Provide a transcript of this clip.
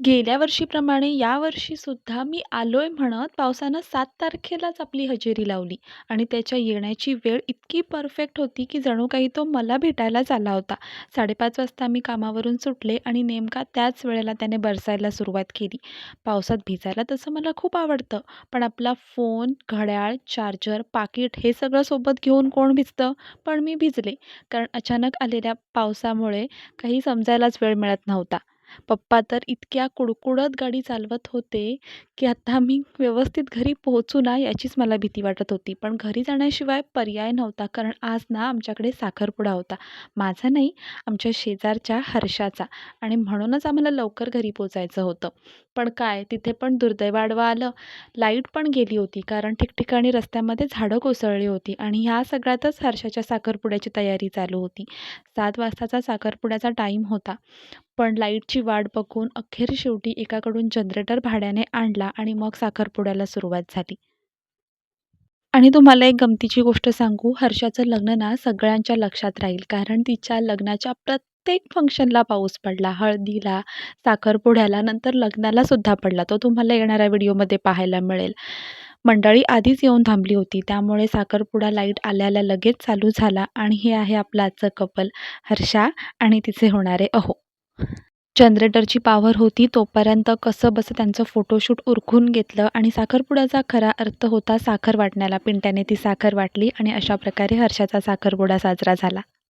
गेल्या वर्षीप्रमाणे यावर्षीसुद्धा मी आलोय म्हणत पावसानं 7 तारखेलाच आपली हजेरी लावली आणि त्याच्या येण्याची वेळ इतकी परफेक्ट होती, की जणू काही तो मला भेटायलाच आला होता. 5:30 वाजता मी कामावरून सुटले आणि नेमका त्याच वेळेला त्याने बरसायला सुरुवात केली. पावसात भिजायला तसं मला खूप आवडतं, पण आपला फोन, घड्याळ, चार्जर, पाकीट हे सगळं सोबत घेऊन कोण भिजतं? पण मी भिजले, कारण अचानक आलेल्या पावसामुळे काही समजायलाच वेळ मिळत नव्हता. पप्पा तर इतक्या कुडकुडत गाडी चालवत होते, की आता मी व्यवस्थित घरी पोहोचू ना याचीच मला भीती वाटत होती. पण घरी जाण्याशिवाय पर्याय नव्हता, कारण आज ना आमच्याकडे साखरपुडा होता. माझा नाही, आमच्या शेजारच्या हर्षाचा, आणि म्हणूनच आम्हाला लवकर घरी पोचायचं होतं. पण काय, तिथे पण दुर्दैव आडवं आलं. लाईट पण गेली होती, कारण ठिकठिकाणी रस्त्यामध्ये झाडं कोसळली होती आणि ह्या सगळ्यातच हर्षाच्या साखरपुड्याची तयारी चालू होती. 7 वाजताचा साखरपुड्याचा टाईम होता. पण लाईटची वाट बघून अखेर शेवटी एकाकडून जनरेटर भाड्याने आणला आणि मग साखरपुड्याला सुरुवात झाली. आणि तुम्हाला एक गमतीची गोष्ट सांगू, हर्षाचं लग्न ना सगळ्यांच्या लक्षात राहील, कारण तिच्या लग्नाच्या प्रत्येक फंक्शनला पाऊस पडला. हळदीला, साखरपुड्याला, नंतर लग्नाला सुद्धा पडला. तो तुम्हाला येणाऱ्या व्हिडिओमध्ये पाहायला मिळेल. मंडळी आधीच येऊन थांबली होती, त्यामुळे साखरपुडा लाईट आल्या लगेच चालू झाला आणि हे आहे आपलं आजचं कपल, हर्षा आणि तिचे होणारे अहो. जनरेटरची पॉवर होती तोपर्यंत कसंबसं त्यांचं फोटोशूट उरकून घेतलं आणि साखरपुड्याचा खरा अर्थ होता साखर वाटण्याला. पिंट्याने ती साखर वाटली आणि अशा प्रकारे हर्षाचा साखरपुडा साजरा झाला.